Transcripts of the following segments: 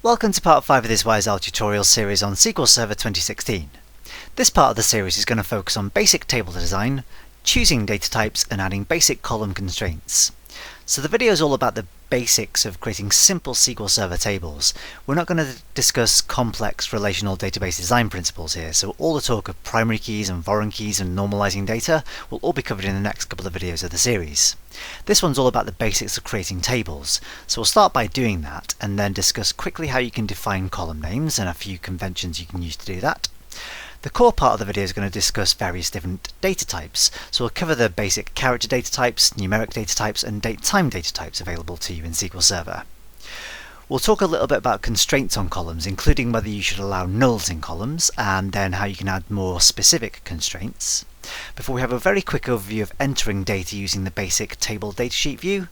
Welcome to part 5 of this YSL tutorial series on SQL Server 2016. This part of the series is going to focus on basic table design, choosing data types and adding basic column constraints. So the video is all about the basics of creating simple SQL Server tables. We're not going to discuss complex relational database design principles here, so all the talk of primary keys and foreign keys and normalizing data will all be covered in the next couple of videos of the series. This one's all about the basics of creating tables, so we'll start by doing that and then discuss quickly how you can define column names and a few conventions you can use to do that. The core part of the video is going to discuss various different data types, so we'll cover the basic character data types, numeric data types and date-time data types available to you in SQL Server. We'll talk a little bit about constraints on columns, including whether you should allow nulls in columns, and then how you can add more specific constraints. Before we have a very quick overview of entering data using the basic table datasheet view,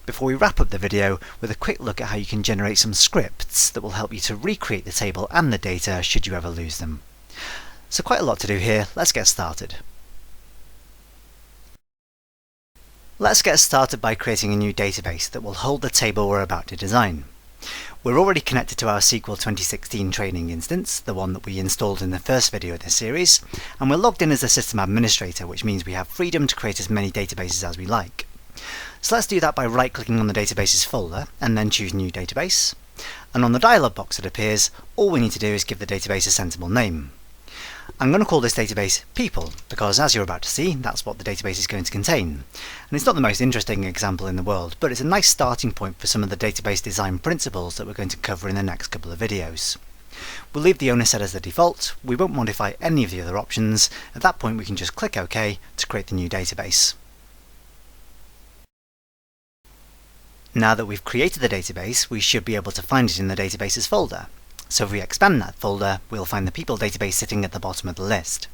before we wrap up the video with a quick look at how you can generate some scripts that will help you to recreate the table and the data should you ever lose them. So quite a lot to do here, let's get started. Let's get started by creating a new database that will hold the table we're about to design. We're already connected to our SQL 2016 training instance, the one that we installed in the first video of this series, and we're logged in as a system administrator, which means we have freedom to create as many databases as we like. So let's do that by right-clicking on the databases folder and then choose New Database. And on the dialog box that appears, all we need to do is give the database a sensible name. I'm going to call this database People, because as you're about to see, that's what the database is going to contain. And it's not the most interesting example in the world, but it's a nice starting point for some of the database design principles that we're going to cover in the next couple of videos. We'll leave the owner set as the default, we won't modify any of the other options. At that point we can just click OK to create the new database. Now that we've created the database, we should be able to find it in the databases folder. So if we expand that folder, we'll find the people database sitting at the bottom of the list.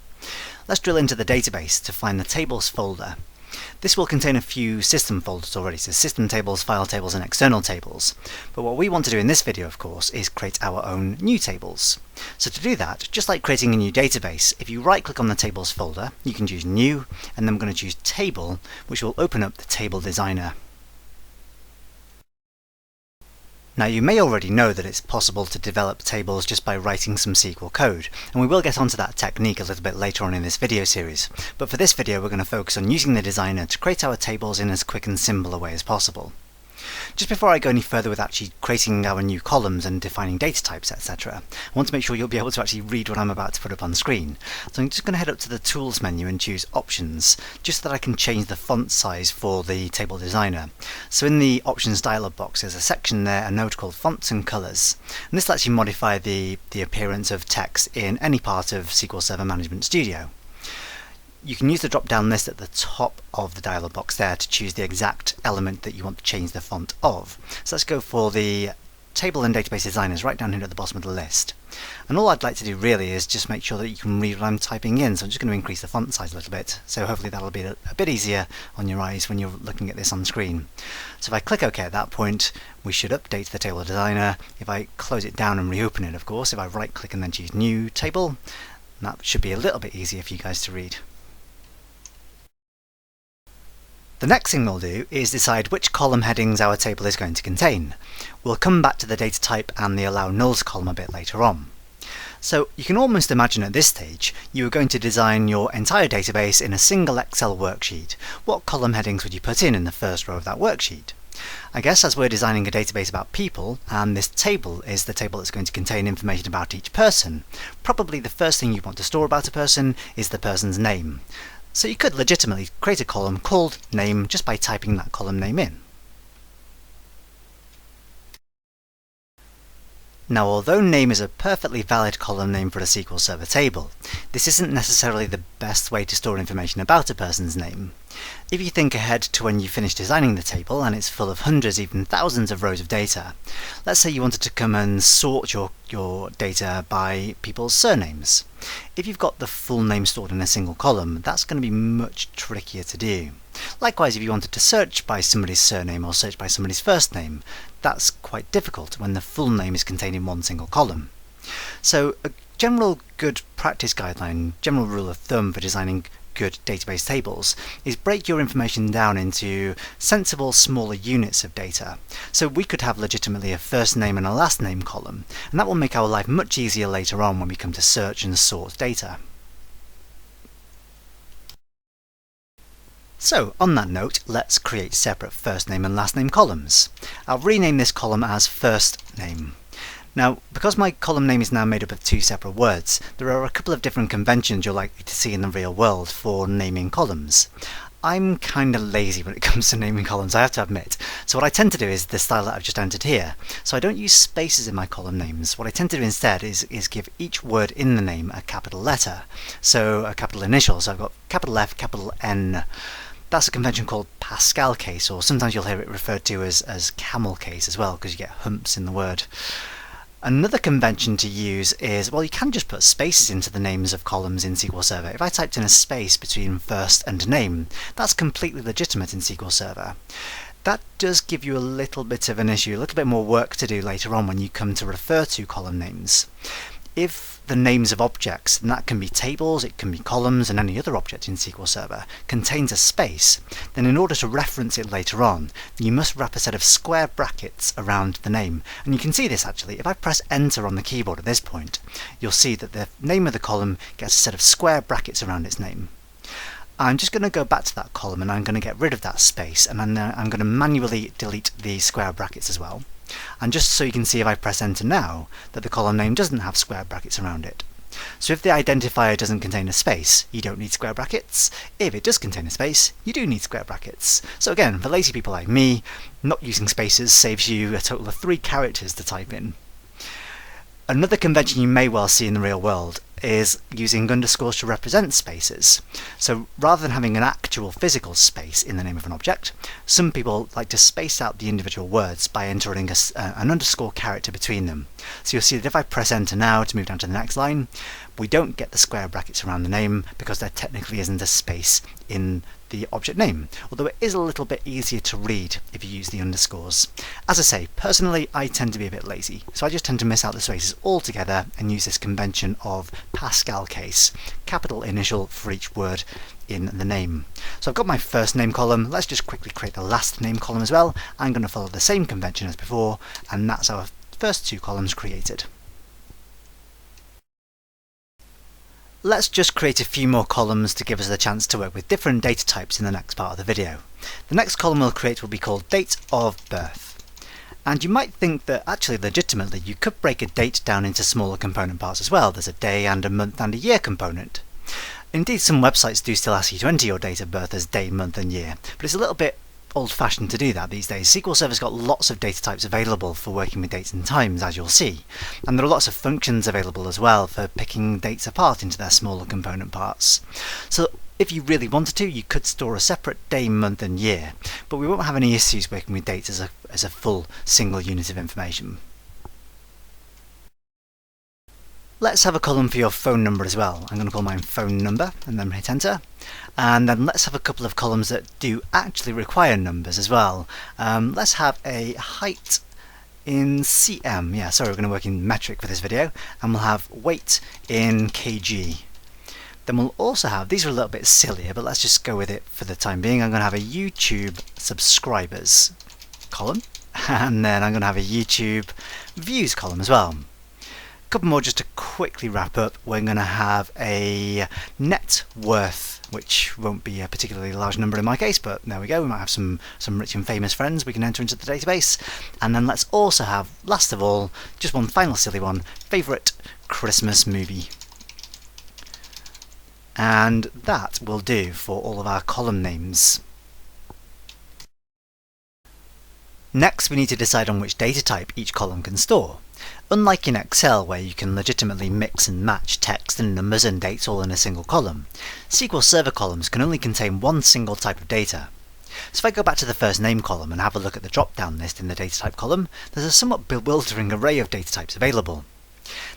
Let's drill into the database to find the tables folder. This will contain a few system folders already, so system tables, file tables and external tables. But what we want to do in this video, of course, is create our own new tables. So to do that, just like creating a new database, if you right click on the tables folder, you can choose New, and then we're going to choose Table, which will open up the table designer. Now you may already know that it's possible to develop tables just by writing some SQL code, and we will get onto that technique a little bit later on in this video series, but for this video we're going to focus on using the designer to create our tables in as quick and simple a way as possible. Just before I go any further with actually creating our new columns and defining data types, etc., I want to make sure you'll be able to actually read what I'm about to put up on screen. So I'm just going to head up to the Tools menu and choose Options, just so that I can change the font size for the table designer. So in the Options dialog box there's a section there, a node called Fonts and Colors, and this will actually modify the appearance of text in any part of SQL Server Management Studio. You can use the drop-down list at the top of the dialog box there to choose the exact element that you want to change the font of. So let's go for the table and database designers right down here at the bottom of the list. And all I'd like to do really is just make sure that you can read what I'm typing in, so I'm just going to increase the font size a little bit, so hopefully that'll be a bit easier on your eyes when you're looking at this on screen. So if I click OK at that point, we should update the table designer. If I close it down and reopen it, of course, if I right click and then choose New Table, that should be a little bit easier for you guys to read. The next thing we'll do is decide which column headings our table is going to contain. We'll come back to the data type and the allow nulls column a bit later on. So you can almost imagine at this stage you are going to design your entire database in a single Excel worksheet. What column headings would you put in the first row of that worksheet? I guess as we're designing a database about people, and this table is the table that's going to contain information about each person, probably the first thing you want to store about a person is the person's name. So you could legitimately create a column called Name just by typing that column name in. Now, although name is a perfectly valid column name for a SQL Server table, this isn't necessarily the best way to store information about a person's name. If you think ahead to when you finish designing the table and it's full of hundreds, even thousands of rows of data, let's say you wanted to come and sort your data by people's surnames. If you've got the full name stored in a single column, that's going to be much trickier to do. Likewise, if you wanted to search by somebody's surname or search by somebody's first name, that's quite difficult when the full name is contained in one single column. So a general good practice guideline, general rule of thumb for designing good database tables is break your information down into sensible, smaller units of data. So we could have legitimately a first name and a last name column, and that will make our life much easier later on when we come to search and sort data. So, on that note, let's create separate first name and last name columns. I'll rename this column as first name. Now, because my column name is now made up of two separate words, there are a couple of different conventions you're likely to see in the real world for naming columns. I'm kind of lazy when it comes to naming columns, I have to admit. So what I tend to do is the style that I've just entered here. So I don't use spaces in my column names. What I tend to do instead is give each word in the name a capital letter. So a capital initial. So I've got capital F, capital N. That's a convention called Pascal case, or sometimes you'll hear it referred to as camel case as well, because you get humps in the word. Another convention to use is, well, you can just put spaces into the names of columns in SQL Server. If I typed in a space between first and name, that's completely legitimate in SQL Server. That does give you a little bit of an issue, a little bit more work to do later on when you come to refer to column names. If the names of objects, and that can be tables, it can be columns, and any other object in SQL Server, contains a space, then in order to reference it later on, you must wrap a set of square brackets around the name. And you can see this actually, if I press enter on the keyboard at this point, you'll see that the name of the column gets a set of square brackets around its name. I'm just going to go back to that column and I'm going to get rid of that space, and I'm going to manually delete the square brackets as well. And just so you can see if I press enter now, that the column name doesn't have square brackets around it. So if the identifier doesn't contain a space, you don't need square brackets. If it does contain a space, you do need square brackets. So again, for lazy people like me, not using spaces saves you a total of 3 characters to type in. Another convention you may well see in the real world is using underscores to represent spaces. So rather than having an actual physical space in the name of an object, some people like to space out the individual words by entering an underscore character between them. So you'll see that if I press enter now to move down to the next line, we don't get the square brackets around the name because there technically isn't a space in the object name, although it is a little bit easier to read if you use the underscores. As I say, personally I tend to be a bit lazy, so I just tend to miss out the spaces altogether and use this convention of Pascal case, capital initial for each word in the name. So I've got my first name column. Let's just quickly create the last name column as well. I'm going to follow the same convention as before, and that's our first 2 columns created. Let's just create a few more columns to give us the chance to work with different data types in the next part of the video. The next column we'll create will be called date of birth. And you might think that actually legitimately you could break a date down into smaller component parts as well. There's a day and a month and a year component. Indeed, some websites do still ask you to enter your date of birth as day, month and year, but it's a little bit old-fashioned to do that these days. SQL Server's got lots of data types available for working with dates and times, as you'll see, and there are lots of functions available as well for picking dates apart into their smaller component parts. So if you really wanted to, you could store a separate day, month and year, but we won't have any issues working with dates as a full single unit of information. Let's have a column for your phone number as well. I'm going to call mine phone number and then hit enter. And then let's have a couple of columns that do actually require numbers as well. Let's have a height in cm. Yeah, sorry, we're going to work in metric for this video. And we'll have weight in kg. Then we'll also have, these are a little bit sillier, but let's just go with it for the time being. I'm going to have a YouTube subscribers column. And then I'm going to have a YouTube views column as well. Couple more just to quickly wrap up. We're going to have a net worth, which won't be a particularly large number in my case, but there we go. We might have some rich and famous friends we can enter into the database. And then let's also have, last of all, just one final silly one, favourite Christmas movie. And that will do for all of our column names. Next, we need to decide on which data type each column can store. Unlike in Excel, where you can legitimately mix and match text and numbers and dates all in a single column, SQL Server columns can only contain one single type of data. So if I go back to the first name column and have a look at the drop-down list in the data type column, there's a somewhat bewildering array of data types available.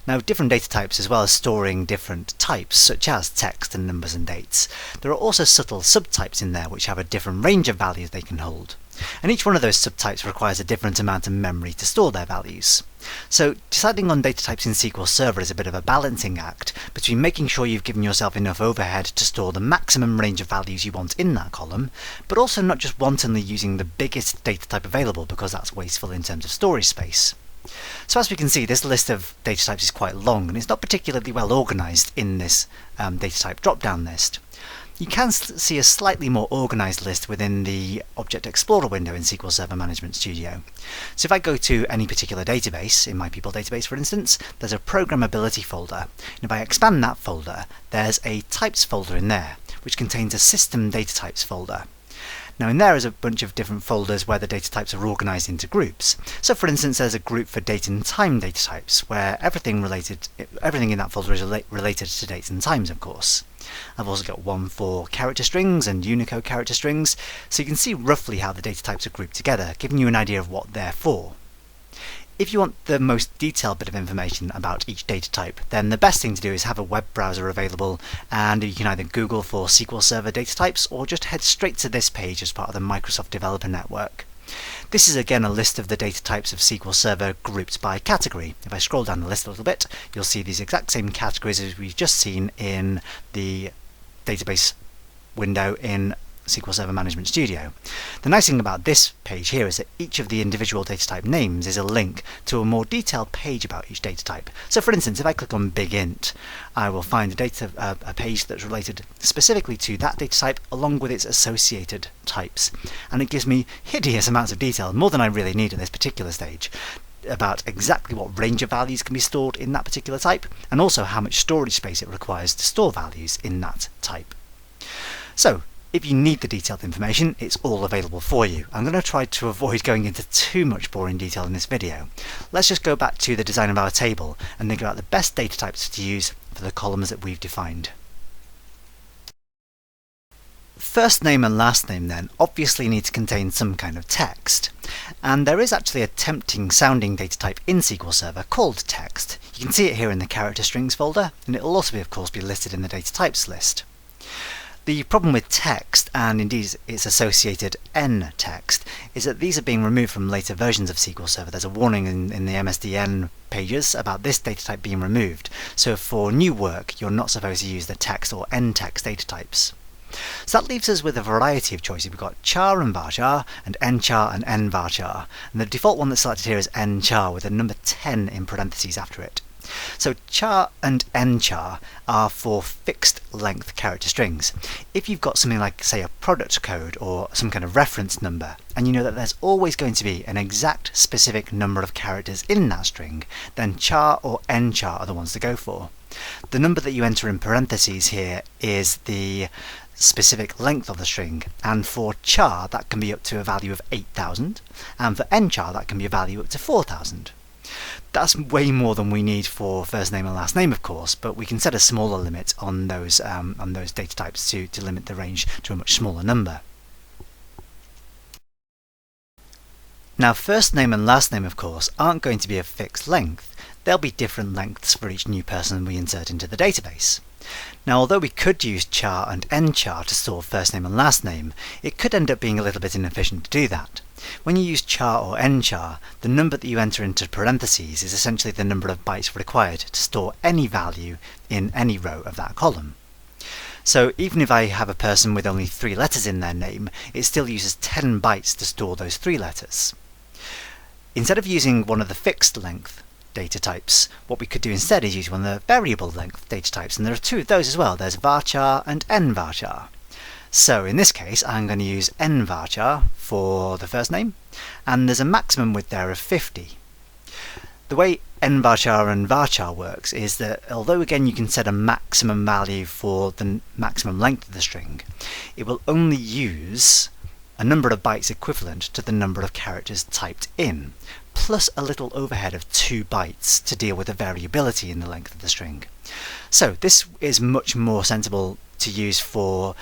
Now, different data types, as well as storing different types, such as text and numbers and dates, there are also subtle subtypes in there which have a different range of values they can hold. And each one of those subtypes requires a different amount of memory to store their values. So deciding on data types in SQL Server is a bit of a balancing act between making sure you've given yourself enough overhead to store the maximum range of values you want in that column, but also not just wantonly using the biggest data type available, because that's wasteful in terms of storage space. So as we can see, this list of data types is quite long, and it's not particularly well organised in this data type drop-down list. You can see a slightly more organised list within the Object Explorer window in SQL Server Management Studio. So if I go to any particular database, in my people database for instance, there's a programmability folder. And if I expand that folder, there's a types folder in there, which contains a system data types folder. Now in there is a bunch of different folders where the data types are organised into groups. So for instance, there's a group for date and time data types, where everything in that folder is related to dates and times, of course. I've also got one for character strings and Unicode character strings, so you can see roughly how the data types are grouped together, giving you an idea of what they're for. If you want the most detailed bit of information about each data type, then the best thing to do is have a web browser available, and you can either Google for SQL Server data types or just head straight to this page as part of the Microsoft Developer Network. This is again a list of the data types of SQL Server grouped by category. If I scroll down the list a little bit, you'll see these exact same categories as we've just seen in the database window in SQL Server Management Studio. The nice thing about this page here is that each of the individual data type names is a link to a more detailed page about each data type. So for instance, if I click on Big Int, I will find a page that's related specifically to that data type along with its associated types. And it gives me hideous amounts of detail, more than I really need at this particular stage, about exactly what range of values can be stored in that particular type, and also how much storage space it requires to store values in that type. So if you need the detailed information, it's all available for you. I'm going to try to avoid going into too much boring detail in this video. Let's just go back to the design of our table and think about the best data types to use for the columns that we've defined. First name and last name then obviously need to contain some kind of text. And there is actually a tempting sounding data type in SQL Server called text. You can see it here in the character strings folder, and it will also of course be listed in the data types list. The problem with text, and indeed its associated N text, is that these are being removed from later versions of SQL Server. There's a warning in the MSDN pages about this data type being removed. So for new work, you're not supposed to use the text or N text data types. So that leaves us with a variety of choices. We've got char and varchar, and nchar and nvarchar. And the default one that's selected here is nchar with a number 10 in parentheses after it. So char and nchar are for fixed length character strings. If you've got something like, say, a product code or some kind of reference number, and you know that there's always going to be an exact specific number of characters in that string, then char or nchar are the ones to go for. The number that you enter in parentheses here is the specific length of the string, and for char that can be up to a value of 8,000, and for nchar that can be a value up to 4,000. That's way more than we need for first name and last name, of course, but we can set a smaller limit on those data types to limit the range to a much smaller number. Now, first name and last name, of course, aren't going to be a fixed length. There'll be different lengths for each new person we insert into the database. Now, although we could use char and nchar to store first name and last name, it could end up being a little bit inefficient to do that. When you use char or nchar, the number that you enter into parentheses is essentially the number of bytes required to store any value in any row of that column. So even if I have a person with only 3 letters in their name, it still uses 10 bytes to store those 3 letters. Instead of using one of the fixed length data types, what we could do instead is use one of the variable length data types, and there are 2 of those as well. There's varchar and nvarchar. So in this case, I'm going to use nvarchar for the first name, and there's a maximum width there of 50. The way nvarchar and varchar works is that although again you can set a maximum value for the maximum length of the string, it will only use a number of bytes equivalent to the number of characters typed in, plus a little overhead of 2 bytes to deal with the variability in the length of the string. So this is much more sensible to use for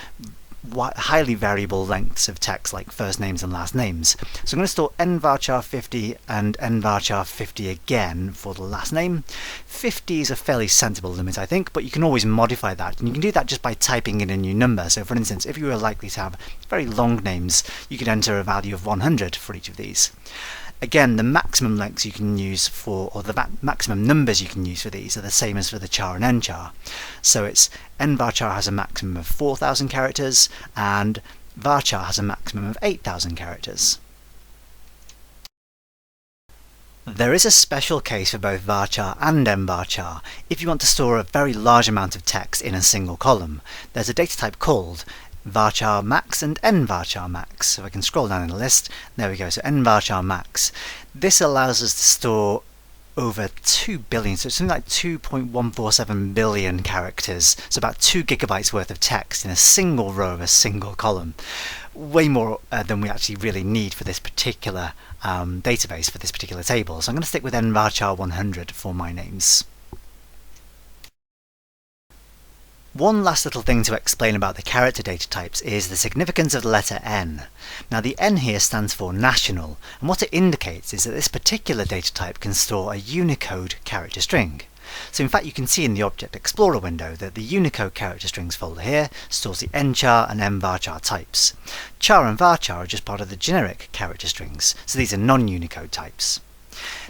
highly variable lengths of text like first names and last names. So I'm going to store nvarchar50 and nvarchar50 again for the last name. 50 is a fairly sensible limit, I think, but you can always modify that, and you can do that just by typing in a new number. So for instance, if you were likely to have very long names, you could enter a value of 100 for each of these. Again, the maximum lengths you can use for, or the maximum numbers you can use for these are the same as for the char and nchar. So it's nvarchar has a maximum of 4,000 characters, and varchar has a maximum of 8,000 characters. There is a special case for both varchar and nvarchar if you want to store a very large amount of text in a single column. There's a data type called varchar max and nvarchar max. So I can scroll down in the list. There we go. So nvarchar max. This allows us to store over 2 billion, so it's something like 2.147 billion characters. So about 2 gigabytes worth of text in a single row of a single column. Way more than we actually really need for this particular database, for this particular table. So I'm going to stick with nvarchar 100 for my names. One last little thing to explain about the character data types is the significance of the letter N. Now the N here stands for national, and what it indicates is that this particular data type can store a Unicode character string. So in fact you can see in the Object Explorer window that the Unicode character strings folder here stores the nchar and nvarchar types. Char and varchar are just part of the generic character strings, so these are non-Unicode types.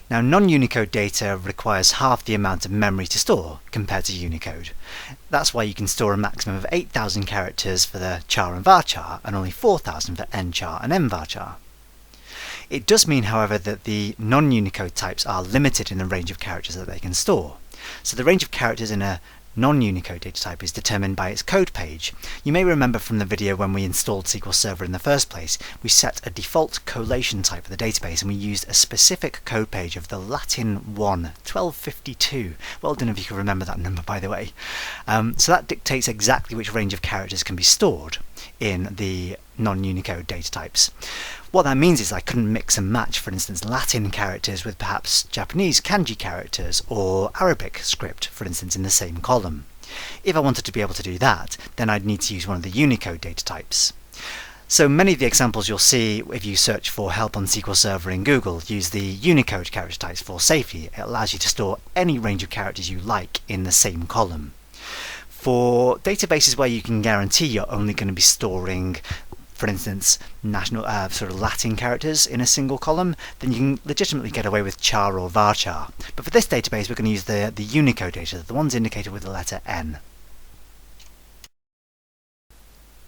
Now non-Unicode data requires half the amount of memory to store compared to Unicode. That's why you can store a maximum of 8,000 characters for the char and varchar and only 4,000 for nchar and nvarchar. It does mean, however, that the non-Unicode types are limited in the range of characters that they can store. So the range of characters in a non-Unicode data type is determined by its code page. You may remember from the video when we installed SQL Server in the first place, we set a default collation type for the database and we used a specific code page of the Latin 1, 1252. Well done if you can remember that number, by the way. So that dictates exactly which range of characters can be stored in the non-Unicode data types. What that means is I couldn't mix and match, for instance, Latin characters with perhaps Japanese kanji characters or Arabic script, for instance, in the same column. If I wanted to be able to do that, then I'd need to use one of the Unicode data types. So many of the examples you'll see if you search for help on SQL Server in Google use the Unicode character types for safety. It allows you to store any range of characters you like in the same column. For databases where you can guarantee you're only going to be storing, for instance, national sort of Latin characters in a single column, then you can legitimately get away with char or varchar. But for this database, we're going to use the Unicode data, the ones indicated with the letter N.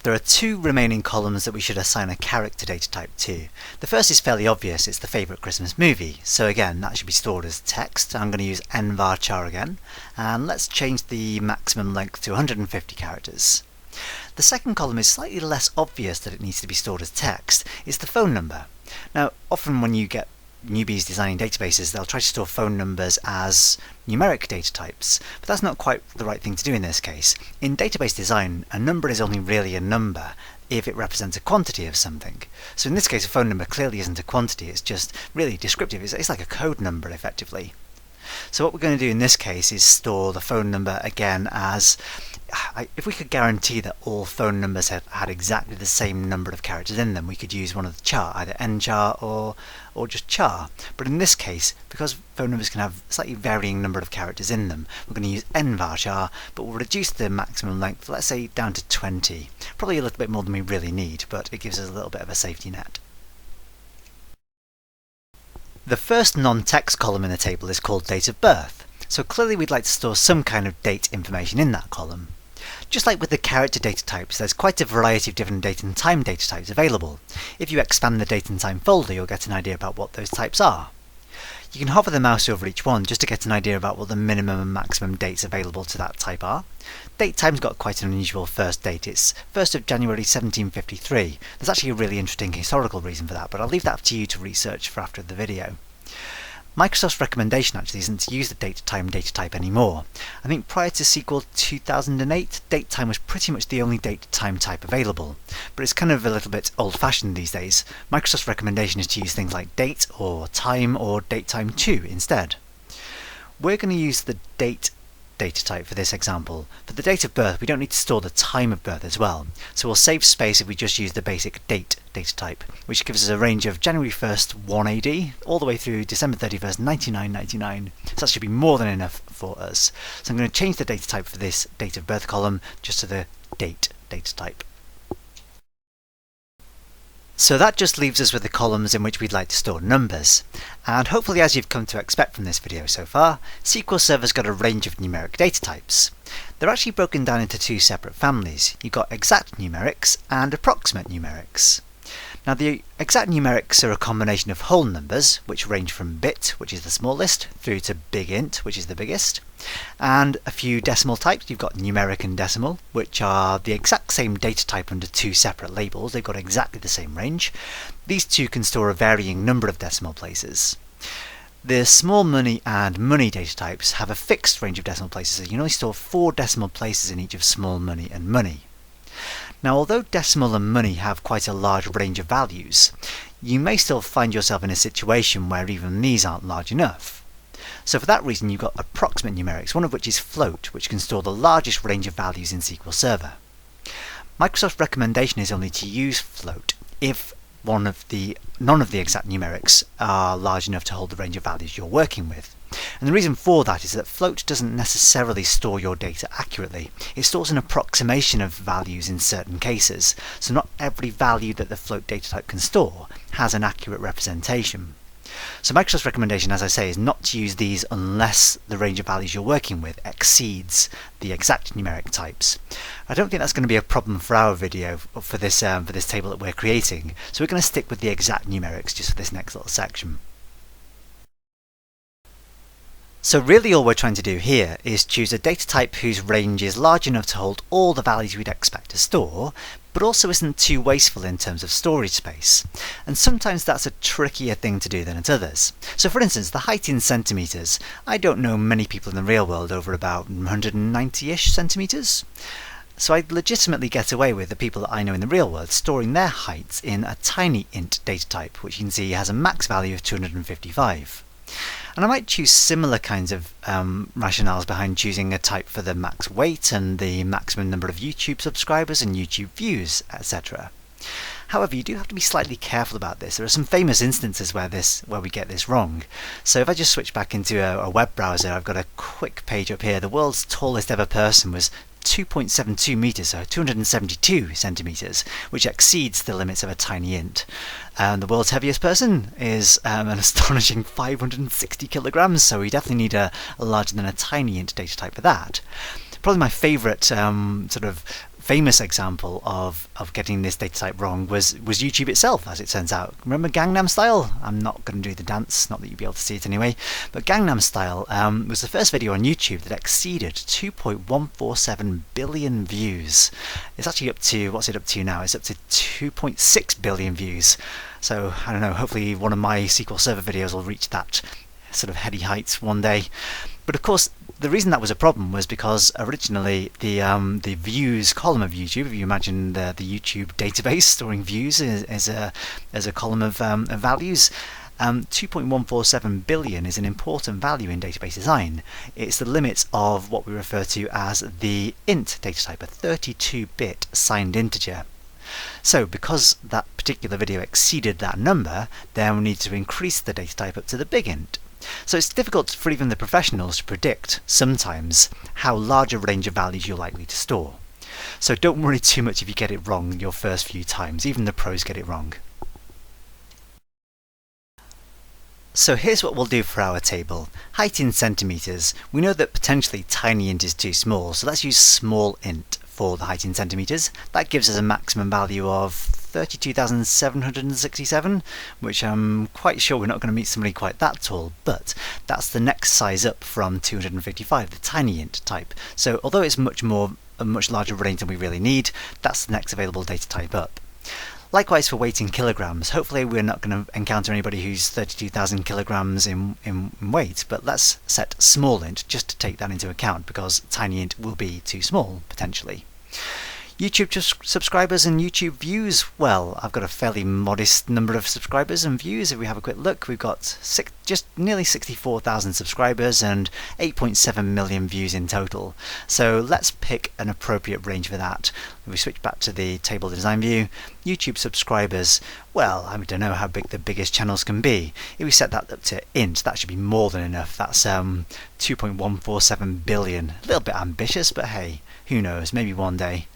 There are 2 remaining columns that we should assign a character data type to. The first is fairly obvious, it's the favourite Christmas movie. So again, that should be stored as text. I'm going to use nvarchar again, and let's change the maximum length to 150 characters. The second column is slightly less obvious that it needs to be stored as text. It's the phone number. Now, often when you get newbies designing databases, they'll try to store phone numbers as numeric data types, but that's not quite the right thing to do in this case. In database design, a number is only really a number if it represents a quantity of something. So in this case, a phone number clearly isn't a quantity, it's just really descriptive. It's like a code number, effectively. So what we're going to do in this case is store the phone number again as, if we could guarantee that all phone numbers had exactly the same number of characters in them, we could use one of the char, either nchar or just char. But in this case, because phone numbers can have a slightly varying number of characters in them, we're going to use nvarchar, but we'll reduce the maximum length, let's say down to 20. Probably a little bit more than we really need, but it gives us a little bit of a safety net. The first non-text column in the table is called date of birth, so clearly we'd like to store some kind of date information in that column. Just like with the character data types, there's quite a variety of different date and time data types available. If you expand the date and time folder, you'll get an idea about what those types are. You can hover the mouse over each one just to get an idea about what the minimum and maximum dates available to that type are. Date time's got quite an unusual first date. It's 1st of January 1753. There's actually a really interesting historical reason for that, but I'll leave that up to you to research for after the video. Microsoft's recommendation actually isn't to use the date-time data type anymore. I think prior to SQL 2008, date-time was pretty much the only date-time type available, but it's kind of a little bit old-fashioned these days. Microsoft's recommendation is to use things like date or time or date-time 2 instead. We're going to use the date data type for this example. For the date of birth, we don't need to store the time of birth as well, so we'll save space if we just use the basic date data type, which gives us a range of January 1st 1 AD all the way through December 31st 9999. So that should be more than enough for us. So I'm going to change the data type for this date of birth column just to the date data type. So that just leaves us with the columns in which we'd like to store numbers. And hopefully, as you've come to expect from this video so far, SQL Server's got a range of numeric data types. They're actually broken down into two separate families. You've got exact numerics and approximate numerics. Now, the exact numerics are a combination of whole numbers, which range from bit, which is the smallest, through to big int, which is the biggest, and a few decimal types. You've got numeric and decimal, which are the exact same data type under two separate labels. They've got exactly the same range. These two can store a varying number of decimal places. The small money and money data types have a fixed range of decimal places, so you can only store 4 decimal places in each of small money and money. Now, although decimal and money have quite a large range of values, you may still find yourself in a situation where even these aren't large enough. So for that reason, you've got approximate numerics, one of which is float, which can store the largest range of values in SQL Server. Microsoft's recommendation is only to use float if none of the exact numerics are large enough to hold the range of values you're working with. And the reason for that is that float doesn't necessarily store your data accurately. It stores an approximation of values in certain cases, so not every value that the float data type can store has an accurate representation. So Microsoft's recommendation, as I say, is not to use these unless the range of values you're working with exceeds the exact numeric types. I don't think that's going to be a problem for our video for this table that we're creating, so we're going to stick with the exact numerics just for this next little section. So really all we're trying to do here is choose a data type whose range is large enough to hold all the values we'd expect to store, but also isn't too wasteful in terms of storage space. And sometimes that's a trickier thing to do than at others. So for instance, the height in centimetres. I don't know many people in the real world over about 190-ish centimetres. So I'd legitimately get away with the people that I know in the real world storing their heights in a tiny int data type, which you can see has a max value of 255. And I might choose similar kinds of rationales behind choosing a type for the max weight and the maximum number of YouTube subscribers and YouTube views, etc. However, you do have to be slightly careful about this. There are some famous instances where we get this wrong. So if I just switch back into a web browser, I've got a quick page up here. The world's tallest ever person was 2.72 meters, so 272 centimeters, which exceeds the limits of a tiny int. The world's heaviest person is an astonishing 560 kilograms, so we definitely need a larger than a tiny int data type for that. Probably my favorite sort of famous example of getting this data type wrong was YouTube itself, as it turns out. Remember Gangnam Style? I'm not going to do the dance, not that you'd be able to see it anyway, but Gangnam Style was the first video on YouTube that exceeded 2.147 billion views. It's actually up to, what's it up to now? It's up to 2.6 billion views. So, I don't know, hopefully one of my SQL Server videos will reach that sort of heady heights one day. But of course, the reason that was a problem was because originally the views column of YouTube, if you imagine the YouTube database storing views as a column of values, 2.147 billion is an important value in database design. It's the limits of what we refer to as the int data type, a 32-bit signed integer. So because that particular video exceeded that number, then we need to increase the data type up to the big int. So it's difficult for even the professionals to predict, sometimes, how large a range of values you're likely to store. So don't worry too much if you get it wrong your first few times, even the pros get it wrong. So here's what we'll do for our table. Height in centimetres. We know that potentially tiny int is too small, so let's use small int for the height in centimetres. That gives us a maximum value of 32,767, which I'm quite sure we're not going to meet somebody quite that tall, but that's the next size up from 255, the tiny int type. So although it's a much larger range than we really need, that's the next available data type up. Likewise for weight in kilograms. Hopefully we're not going to encounter anybody who's 32,000 kilograms in weight, but let's set small int just to take that into account, because tiny int will be too small, potentially. YouTube subscribers and YouTube views. Well, I've got a fairly modest number of subscribers and views. If we have a quick look, we've got just nearly 64,000 subscribers and 8.7 million views in total. So let's pick an appropriate range for that. If we switch back to the table design view, YouTube subscribers, well, I don't know how big the biggest channels can be. If we set that up to int, that should be more than enough. That's 2.147 billion. A little bit ambitious, but hey, who knows, maybe one day.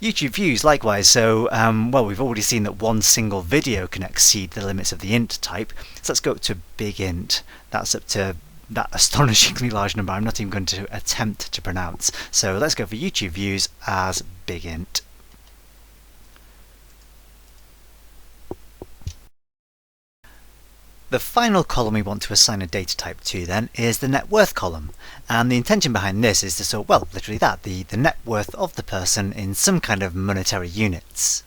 YouTube views likewise, so well, we've already seen that one single video can exceed the limits of the int type, so let's go up to big int. That's up to that astonishingly large number I'm not even going to attempt to pronounce. So let's go for YouTube views as big int. The final column we want to assign a data type to then is the net worth column, and the intention behind this is to sort, well, literally that, the net worth of the person in some kind of monetary units.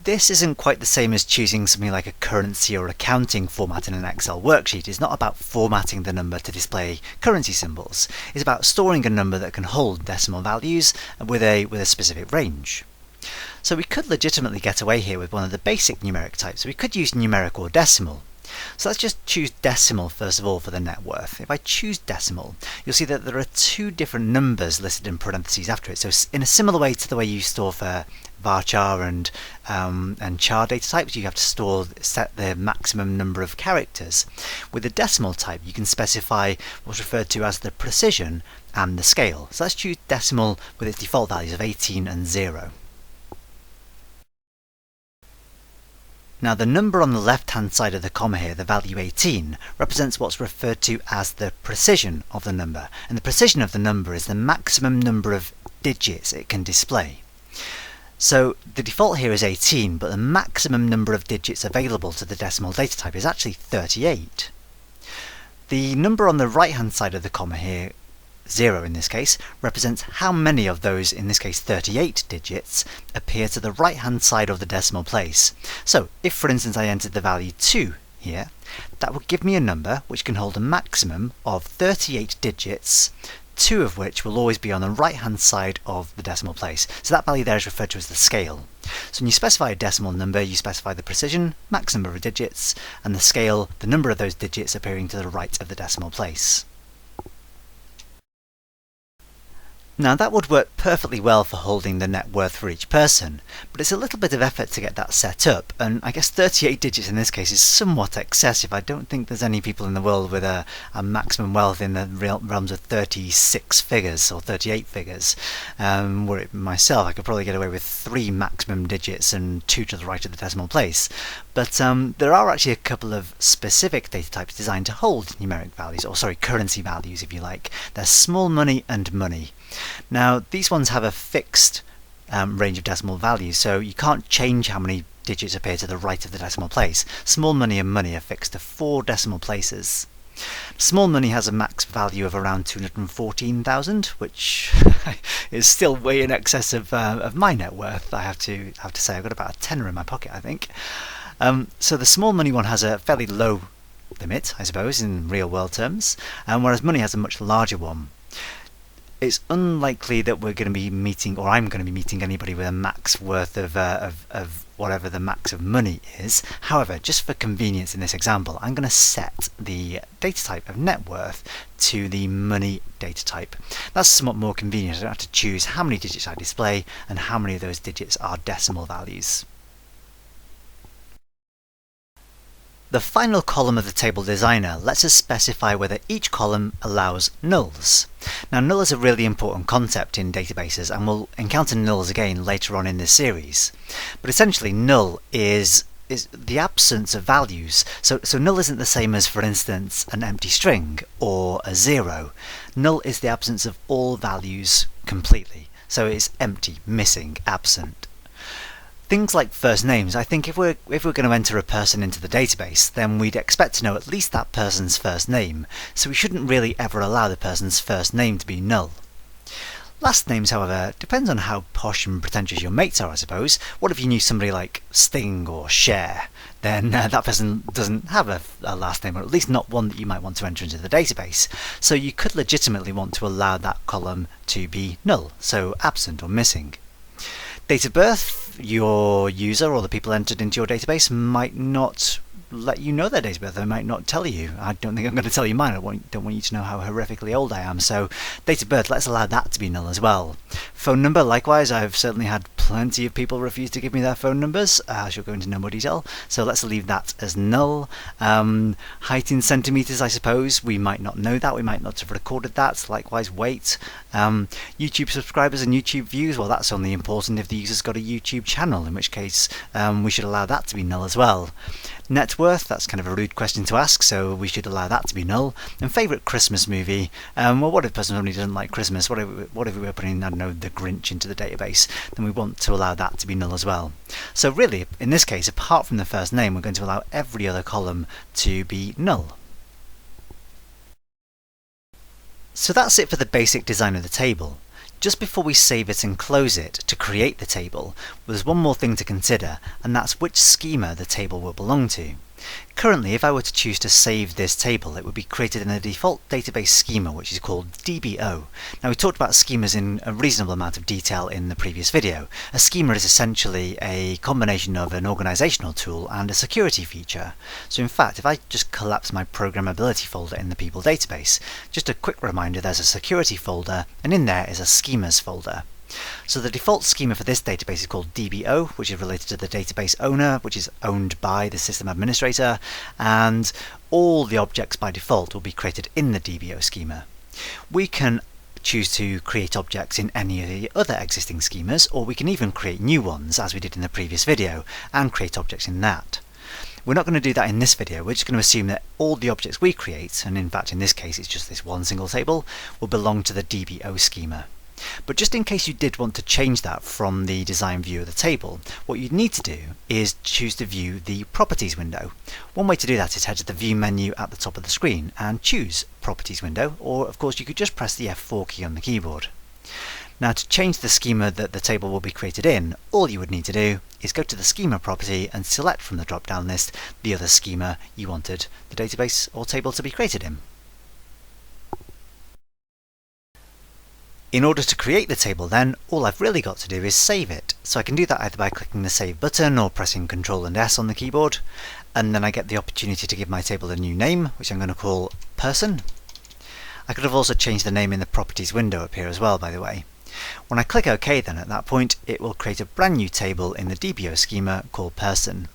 This isn't quite the same as choosing something like a currency or accounting format in an Excel worksheet. It's not about formatting the number to display currency symbols. It's about storing a number that can hold decimal values with a specific range. So we could legitimately get away here with one of the basic numeric types. We could use numeric or decimal. So let's just choose decimal first of all for the net worth. If I choose decimal, you'll see that there are two different numbers listed in parentheses after it. So in a similar way to the way you store for varchar and char data types, you have to set the maximum number of characters. With the decimal type, you can specify what's referred to as the precision and the scale. So let's choose decimal with its default values of 18 and 0. Now the number on the left hand side of the comma here, the value 18, represents what's referred to as the precision of the number, and the precision of the number is the maximum number of digits it can display. So the default here is 18, but the maximum number of digits available to the decimal data type is actually 38. The number on the right hand side of the comma here, 0 in this case, represents how many of those, in this case 38 digits, appear to the right hand side of the decimal place. So if for instance I entered the value 2 here, that would give me a number which can hold a maximum of 38 digits, 2 of which will always be on the right hand side of the decimal place. So that value there is referred to as the scale. So when you specify a decimal number, you specify the precision, max number of digits, and the scale, the number of those digits appearing to the right of the decimal place. Now that would work perfectly well for holding the net worth for each person, but it's a little bit of effort to get that set up, and I guess 38 digits in this case is somewhat excessive. I don't think there's any people in the world with a maximum wealth in the realms of 36 figures or 38 figures. Were it myself, I could probably get away with 3 maximum digits and 2 to the right of the decimal place. But there are actually a couple of specific data types designed to hold numeric values, or sorry, currency values if you like. They're small money and money. Now these ones have a fixed range of decimal values, so you can't change how many digits appear to the right of the decimal place. Small money and money are fixed to 4 decimal places. Small money has a max value of around 214,000, which is still way in excess of my net worth. I have to say I've got about a tenner in my pocket, I think. So the small money one has a fairly low limit, I suppose, in real world terms, whereas money has a much larger one. It's unlikely that we're going to be meeting, or I'm going to be meeting anybody with a max worth of whatever the max of money is. However, just for convenience in this example, I'm going to set the data type of net worth to the money data type. That's somewhat more convenient. I don't have to choose how many digits I display and how many of those digits are decimal values. The final column of the table designer lets us specify whether each column allows nulls. Now null is a really important concept in databases, and we'll encounter nulls again later on in this series. But essentially null is the absence of values. So null isn't the same as, for instance, an empty string or a 0. Null is the absence of all values completely. So it's empty, missing, absent. Things like first names, I think if we're going to enter a person into the database, then we'd expect to know at least that person's first name, so we shouldn't really ever allow the person's first name to be null. Last names, however, depends on how posh and pretentious your mates are, I suppose. What if you knew somebody like Sting or Cher? Then that person doesn't have a last name, or at least not one that you might want to enter into the database. So you could legitimately want to allow that column to be null, so absent or missing. Date of birth, your user or the people entered into your database might not let you know their date of birth. They might not tell you. I don't think I'm going to tell you mine. I don't want you to know how horrifically old I am. So date of birth, let's allow that to be null as well. Phone number, likewise, I've certainly had plenty of people refuse to give me their phone numbers. I shall go into no more detail. So let's leave that as null. Height in centimeters, I suppose. We might not know that. We might not have recorded that. Likewise, weight. YouTube subscribers and YouTube views, well, that's only important if the user's got a YouTube channel, in which case we should allow that to be null as well. Net worth, that's kind of a rude question to ask, so we should allow that to be null. And favourite Christmas movie, well, what if a person only doesn't like Christmas? What if we were putting, I don't know, The Grinch into the database? Then we want to allow that to be null as well. So really, in this case, apart from the first name, we're going to allow every other column to be null. So that's it for the basic design of the table. Just before we save it and close it to create the table, there's one more thing to consider, and that's which schema the table will belong to. Currently, if I were to choose to save this table, it would be created in a default database schema, which is called DBO. Now, we talked about schemas in a reasonable amount of detail in the previous video. A schema is essentially a combination of an organizational tool and a security feature. So in fact, if I just collapse my programmability folder in the people database, just a quick reminder, there's a security folder, and in there is a schemas folder. So the default schema for this database is called DBO, which is related to the database owner, which is owned by the system administrator, and all the objects by default will be created in the DBO schema. We can choose to create objects in any of the other existing schemas, or we can even create new ones, as we did in the previous video, and create objects in that. We're not going to do that in this video. We're just going to assume that all the objects we create, and in fact in this case it's just this one single table, will belong to the DBO schema. But just in case you did want to change that from the design view of the table, what you'd need to do is choose to view the Properties window. One way to do that is head to the View menu at the top of the screen and choose Properties window, or of course you could just press the F4 key on the keyboard. Now, to change the schema that the table will be created in, all you would need to do is go to the schema property and select from the drop-down list the other schema you wanted the database or table to be created in. In order to create the table then, all I've really got to do is save it. So I can do that either by clicking the Save button or pressing Ctrl and S on the keyboard, and then I get the opportunity to give my table a new name, which I'm going to call Person. I could have also changed the name in the Properties window up here as well, by the way. When I click OK then, at that point it will create a brand new table in the DBO schema called Person.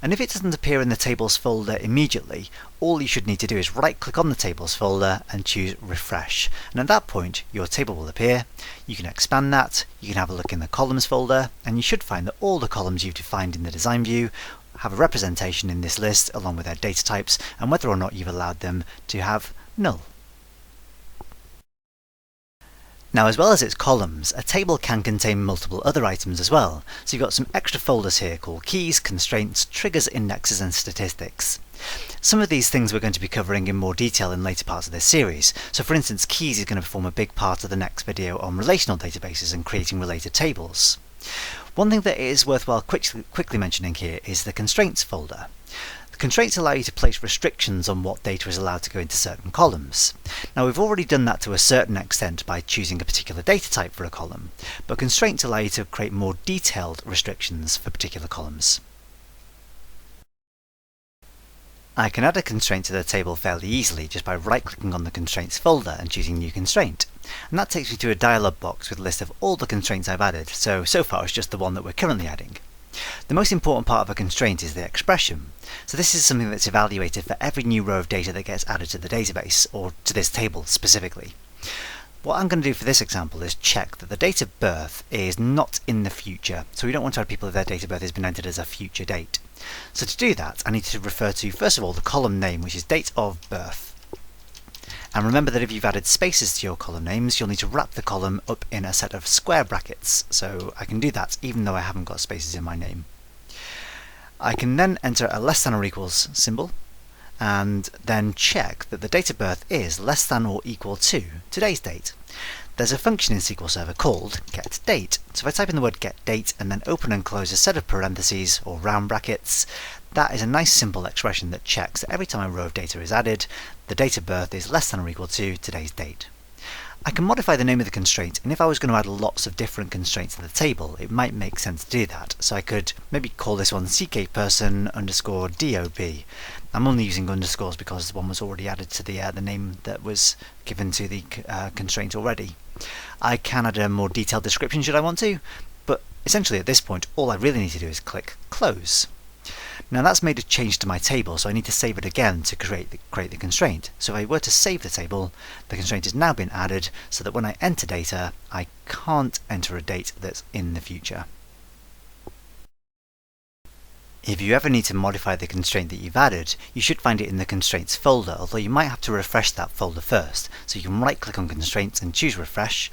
And if it doesn't appear in the Tables folder immediately, all you should need to do is right click on the Tables folder and choose Refresh. And at that point your table will appear. You can expand that, you can have a look in the Columns folder, and you should find that all the columns you've defined in the design view have a representation in this list along with their data types and whether or not you've allowed them to have null. Now, as well as its columns, a table can contain multiple other items as well. So you've got some extra folders here called keys, constraints, triggers, indexes and statistics. Some of these things we're going to be covering in more detail in later parts of this series. So for instance, keys is going to form a big part of the next video on relational databases and creating related tables. One thing that is worthwhile quickly mentioning here is the constraints folder. The constraints allow you to place restrictions on what data is allowed to go into certain columns. Now, we've already done that to a certain extent by choosing a particular data type for a column, but constraints allow you to create more detailed restrictions for particular columns. I can add a constraint to the table fairly easily just by right-clicking on the Constraints folder and choosing New Constraint. And that takes me to a dialog box with a list of all the constraints I've added, so far it's just the one that we're currently adding. The most important part of a constraint is the expression. So this is something that's evaluated for every new row of data that gets added to the database, or to this table specifically. What I'm going to do for this example is check that the date of birth is not in the future. So we don't want to have people if their date of birth has been entered as a future date. So to do that, I need to refer to, first of all, the column name, which is date of birth. And remember that if you've added spaces to your column names, you'll need to wrap the column up in a set of square brackets. So I can do that even though I haven't got spaces in my name. I can then enter a less than or equals symbol, and then check that the date of birth is less than or equal to today's date. There's a function in SQL Server called getDate. So if I type in the word getDate and then open and close a set of parentheses or round brackets, that is a nice simple expression that checks that every time a row of data is added, the date of birth is less than or equal to today's date. I can modify the name of the constraint, and if I was going to add lots of different constraints to the table, it might make sense to do that. So I could maybe call this one ckperson underscore DOB. I'm only using underscores because one was already added to the name that was given to the constraint already. I can add a more detailed description should I want to, but essentially at this point all I really need to do is click close. Now that's made a change to my table, so I need to save it again to create the constraint. So if I were to save the table, the constraint has now been added so that when I enter data, I can't enter a date that's in the future. If you ever need to modify the constraint that you've added, you should find it in the constraints folder, although you might have to refresh that folder first. So you can right click on constraints and choose refresh,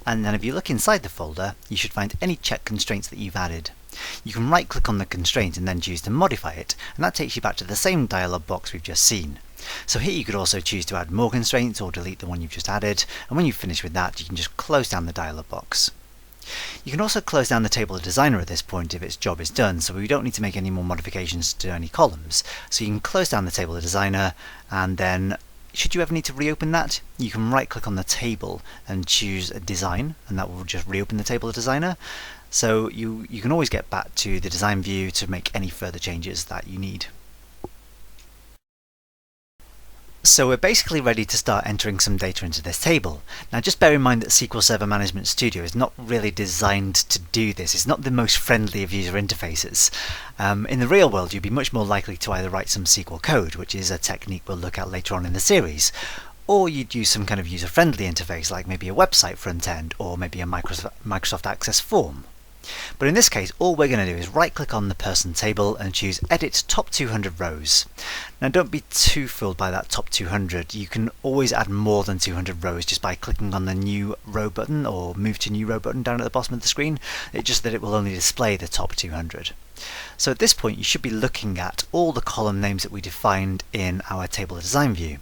and then if you look inside the folder, you should find any check constraints that you've added. You can right click on the constraint and then choose to modify it, and that takes you back to the same dialog box we've just seen. So here you could also choose to add more constraints or delete the one you've just added, and when you've finished with that you can just close down the dialog box. You can also close down the table designer at this point if its job is done, so we don't need to make any more modifications to any columns. So you can close down the table designer, and then should you ever need to reopen that, you can right click on the table and choose a design, and that will just reopen the table designer. So you can always get back to the design view to make any further changes that you need. So we're basically ready to start entering some data into this table. Now just bear in mind that SQL Server Management Studio is not really designed to do this. It's not the most friendly of user interfaces. In the real world you'd be much more likely to either write some SQL code, which is a technique we'll look at later on in the series, or you'd use some kind of user-friendly interface like maybe a website front end or maybe a Microsoft Access form. But in this case, all we're going to do is right-click on the person table and choose Edit Top 200 Rows. Now don't be too fooled by that top 200. You can always add more than 200 rows just by clicking on the New Row button or Move to New Row button down at the bottom of the screen. It's just that it will only display the top 200. So at this point you should be looking at all the column names that we defined in our table design view.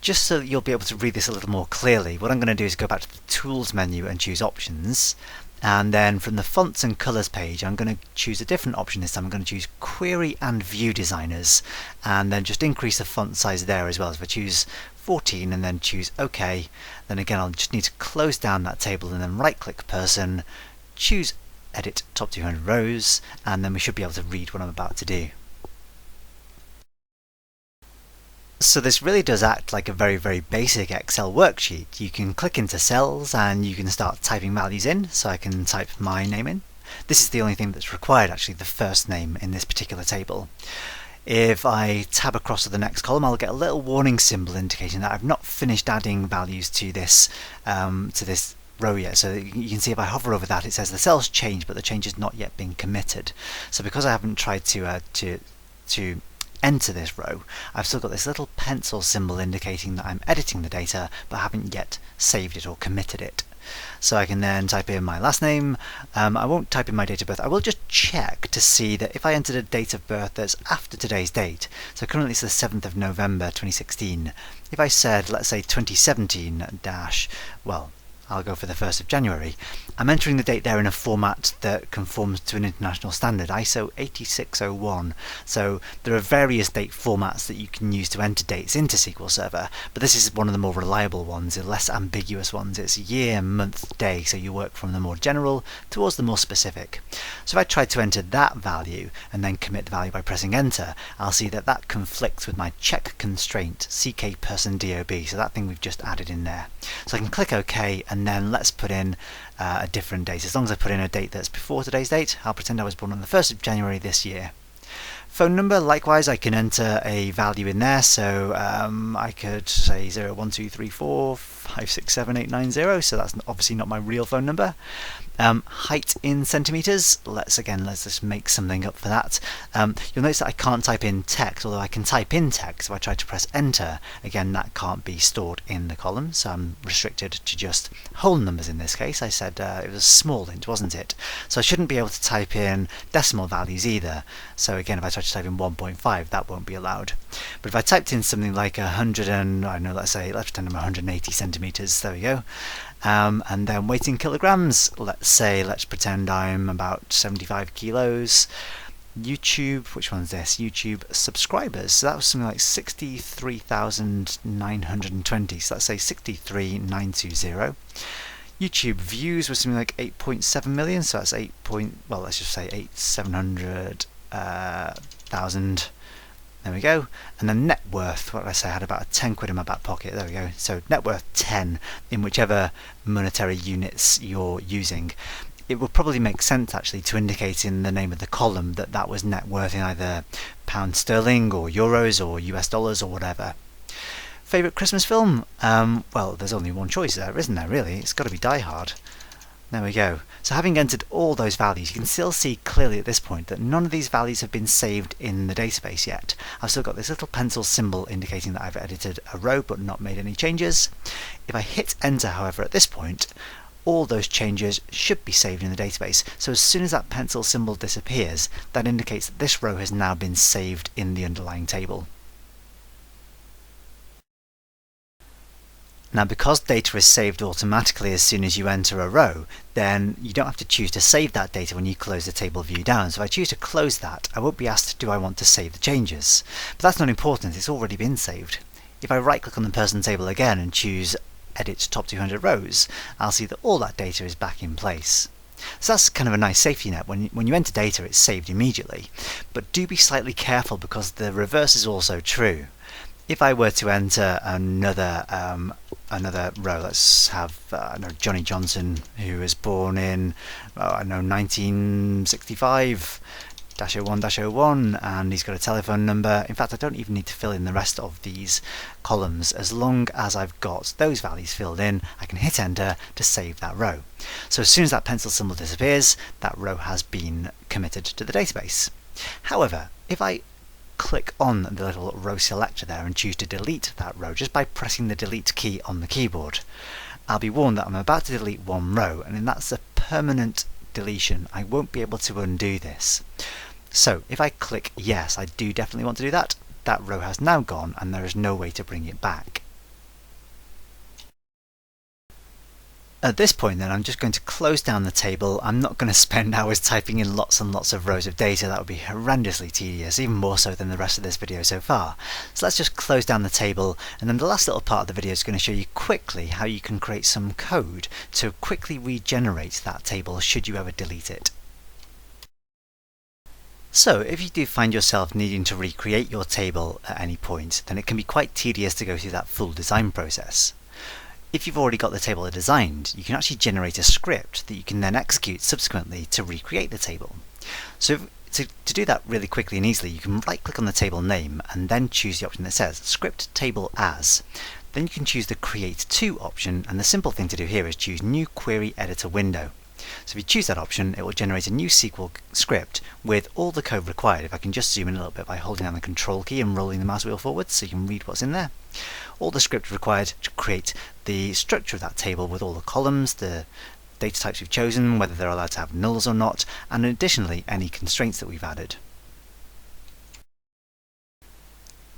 Just so you'll be able to read this a little more clearly, what I'm going to do is go back to the Tools menu and choose Options. And then from the Fonts and Colors page, I'm going to choose a different option this time. I'm going to choose Query and View Designers, and then just increase the font size there as well. So if I choose 14 and then choose OK, then again I'll just need to close down that table and then right-click Person, choose Edit Top 200 Rows, and then we should be able to read what I'm about to do. So this really does act like a very, very basic Excel worksheet. You can click into cells and you can start typing values in, so I can type my name in. This is the only thing that's required, actually, the first name in this particular table. If I tab across to the next column, I'll get a little warning symbol indicating that I've not finished adding values to this row yet. So you can see if I hover over that, it says the cell's changed, but the change has not yet been committed. So because I haven't tried to enter this row, I've still got this little pencil symbol indicating that I'm editing the data but haven't yet saved it or committed it. So I can then type in my last name. I won't type in my date of birth. I will just check to see that if I entered a date of birth that's after today's date, so currently it's the 7th of November 2016, if I said, let's say 2017 well, I'll go for the 1st of January. I'm entering the date there in a format that conforms to an international standard, ISO 8601. So there are various date formats that you can use to enter dates into SQL Server, but this is one of the more reliable ones, the less ambiguous ones. It's year, month, day, so you work from the more general towards the more specific. So if I try to enter that value and then commit the value by pressing enter, I'll see that that conflicts with my check constraint, ckperson.dob, so that thing we've just added in there. So I can click OK, and then let's put in a different date. As long as I put in a date that's before today's date, I'll pretend I was born on the 1st of January this year. Phone number, likewise, I can enter a value in there, so I could say 01234567890, so that's obviously not my real phone number. Height in centimeters, let's just make something up for that. You'll notice that I can't type in text, although I can type in text. If I try to press enter, again that can't be stored in the column, so I'm restricted to just whole numbers in this case. I said it was small int, wasn't it? So I shouldn't be able to type in decimal values either. So again, if I try to type in 1.5, that won't be allowed. But if I typed in something like 100 and, I don't know, let's pretend I'm 180 centimeters, there we go. And then weight in kilograms, let's pretend I'm about 75 kilos. YouTube, which one's this? YouTube subscribers. So that was something like 63,920. So let's say 63,920. YouTube views was something like 8.7 million. So that's let's just say 8,700,000. There we go. And then net worth, what did I say? I had about 10 quid in my back pocket. There we go. So net worth 10 in whichever monetary units you're using. It would probably make sense actually to indicate in the name of the column that that was net worth in either pound sterling or euros or US dollars or whatever. Favourite Christmas film? Well, there's only one choice there, isn't there, really? It's got to be Die Hard. There we go. So having entered all those values, you can still see clearly at this point that none of these values have been saved in the database yet. I've still got this little pencil symbol indicating that I've edited a row but not made any changes. If I hit enter, however, at this point, all those changes should be saved in the database. So as soon as that pencil symbol disappears, that indicates that this row has now been saved in the underlying table. Now, because data is saved automatically as soon as you enter a row, then you don't have to choose to save that data when you close the table view down. So if I choose to close that, I won't be asked, do I want to save the changes? But that's not important, it's already been saved. If I right click on the person table again and choose Edit Top 200 Rows, I'll see that all that data is back in place. So that's kind of a nice safety net. When you enter data, it's saved immediately. But do be slightly careful because the reverse is also true. If I were to enter another row, let's have Johnny Johnson, who was born in 1965-01-01, and he's got a telephone number. In fact, I don't even need to fill in the rest of these columns. As long as I've got those values filled in, I can hit enter to save that row. So as soon as that pencil symbol disappears, that row has been committed to the database. However, if I click on the little row selector there and choose to delete that row just by pressing the delete key on the keyboard, I'll be warned that I'm about to delete one row, and that's a permanent deletion. I won't be able to undo this. So if I click yes, I do definitely want to do that, that row has now gone and there is no way to bring it back. At this point then, I'm just going to close down the table. I'm not going to spend hours typing in lots and lots of rows of data. That would be horrendously tedious, even more so than the rest of this video so far. So let's just close down the table, and then the last little part of the video is going to show you quickly how you can create some code to quickly regenerate that table should you ever delete it. So if you do find yourself needing to recreate your table at any point, then it can be quite tedious to go through that full design process. If you've already got the table designed, you can actually generate a script that you can then execute subsequently to recreate the table. So to do that really quickly and easily, you can right click on the table name and then choose the option that says Script Table As. Then you can choose the Create To option, and the simple thing to do here is choose New Query Editor Window. So if you choose that option, it will generate a new SQL script with all the code required. If I can just zoom in a little bit by holding down the Control key and rolling the mouse wheel forward so you can read what's in there. All the script required to create the structure of that table with all the columns, the data types we've chosen, whether they're allowed to have nulls or not, and additionally any constraints that we've added.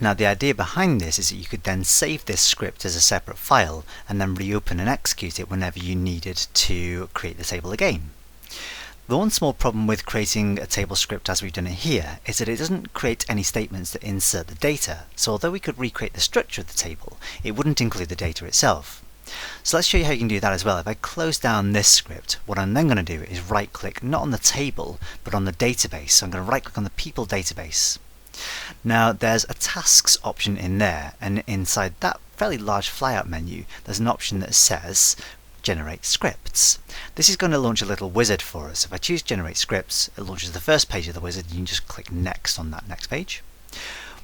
Now the idea behind this is that you could then save this script as a separate file and then reopen and execute it whenever you needed to create the table again. The one small problem with creating a table script as we've done it here is that it doesn't create any statements that insert the data, so although we could recreate the structure of the table, it wouldn't include the data itself. So let's show you how you can do that as well. If I close down this script, what I'm then going to do is right click not on the table but on the database. So I'm going to right click on the people database. Now there's a tasks option in there, and inside that fairly large flyout menu there's an option that says generate scripts. This is going to launch a little wizard for us. If I choose generate scripts, it launches the first page of the wizard. You can just click next on that next page.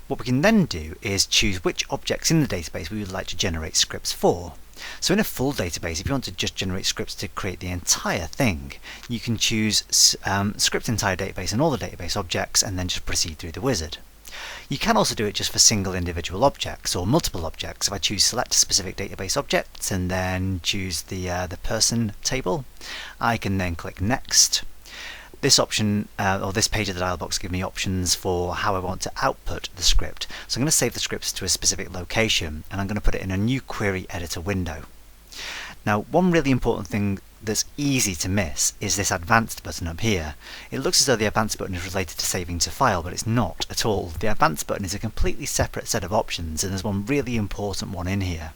What we can then do is choose which objects in the database we would like to generate scripts for. So in a full database, if you want to just generate scripts to create the entire thing, you can choose script entire database and all the database objects and then just proceed through the wizard. You can also do it just for single individual objects or multiple objects. If I choose select specific database objects and then choose the person table, I can then click next. This option, or this page of the dialog box, gives me options for how I want to output the script. So I'm going to save the scripts to a specific location and I'm going to put it in a new query editor window. Now, one really important thing that's easy to miss is this Advanced button up here. It looks as though the Advanced button is related to saving to file, but it's not at all. The Advanced button is a completely separate set of options, and there's one really important one in here.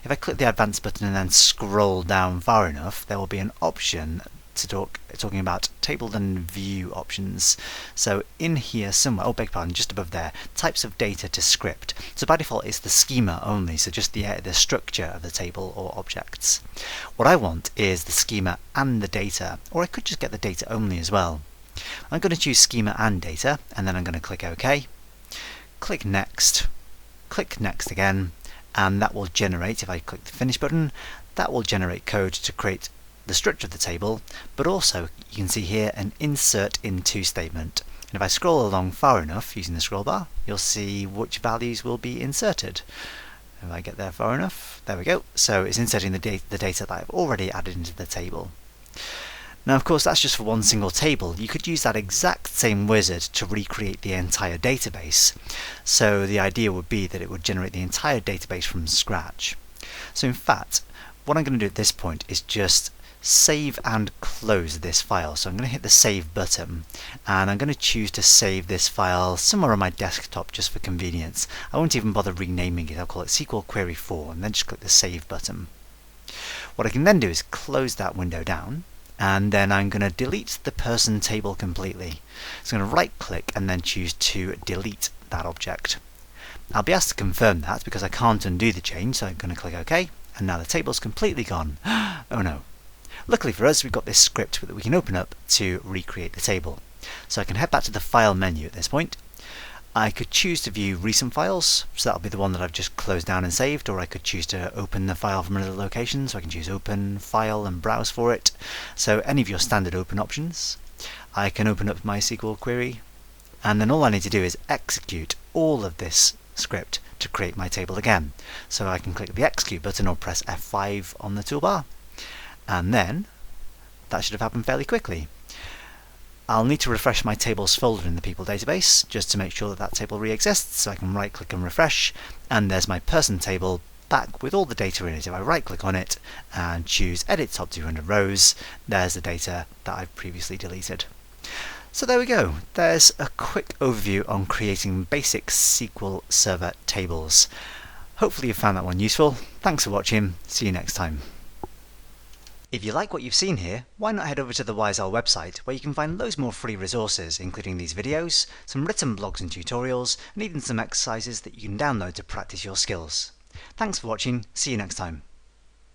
If I click the Advanced button and then scroll down far enough, there will be an option talking about table and view options. So in here somewhere, beg your pardon, just above there, types of data to script. So by default it's the schema only, so just the structure of the table or objects. What I want is the schema and the data, or I could just get the data only as well. I'm going to choose schema and data, and then I'm going to click OK. Click next again, and that will generate, if I click the finish button, that will generate code to create the structure of the table, but also you can see here an insert into statement. And if I scroll along far enough using the scroll bar, you'll see which values will be inserted. If I get there far enough, there we go. So it's inserting the data that I've already added into the table. Now of course that's just for one single table. You could use that exact same wizard to recreate the entire database. So the idea would be that it would generate the entire database from scratch. So in fact, what I'm going to do at this point is just save and close this file. So I'm going to hit the save button, and I'm going to choose to save this file somewhere on my desktop just for convenience. I won't even bother renaming it. I'll call it SQL Query 4 and then just click the save button. What I can then do is close that window down, and then I'm going to delete the person table completely. So I'm going to right click and then choose to delete that object. I'll be asked to confirm that because I can't undo the change, so I'm going to click OK, and now the table's completely gone. Oh no. Luckily for us, we've got this script that we can open up to recreate the table. So I can head back to the File menu at this point. I could choose to view recent files, so that'll be the one that I've just closed down and saved, or I could choose to open the file from another location, so I can choose Open, File and Browse for it. So any of your standard open options. I can open up my SQL query, and then all I need to do is execute all of this script to create my table again. So I can click the Execute button or press F5 on the toolbar. And then that should have happened fairly quickly. I'll need to refresh my tables folder in the people database just to make sure that that table re-exists, so I can right click and refresh, and there's my person table back with all the data in it. If I right click on it and choose edit top 200 rows, there's the data that I've previously deleted. So there we go. There's a quick overview on creating basic SQL Server tables. Hopefully you found that one useful. Thanks for watching. See you next time. If you like what you've seen here, why not head over to the WiseOwl website, where you can find loads more free resources, including these videos, some written blogs and tutorials, and even some exercises that you can download to practice your skills. Thanks for watching, see you next time.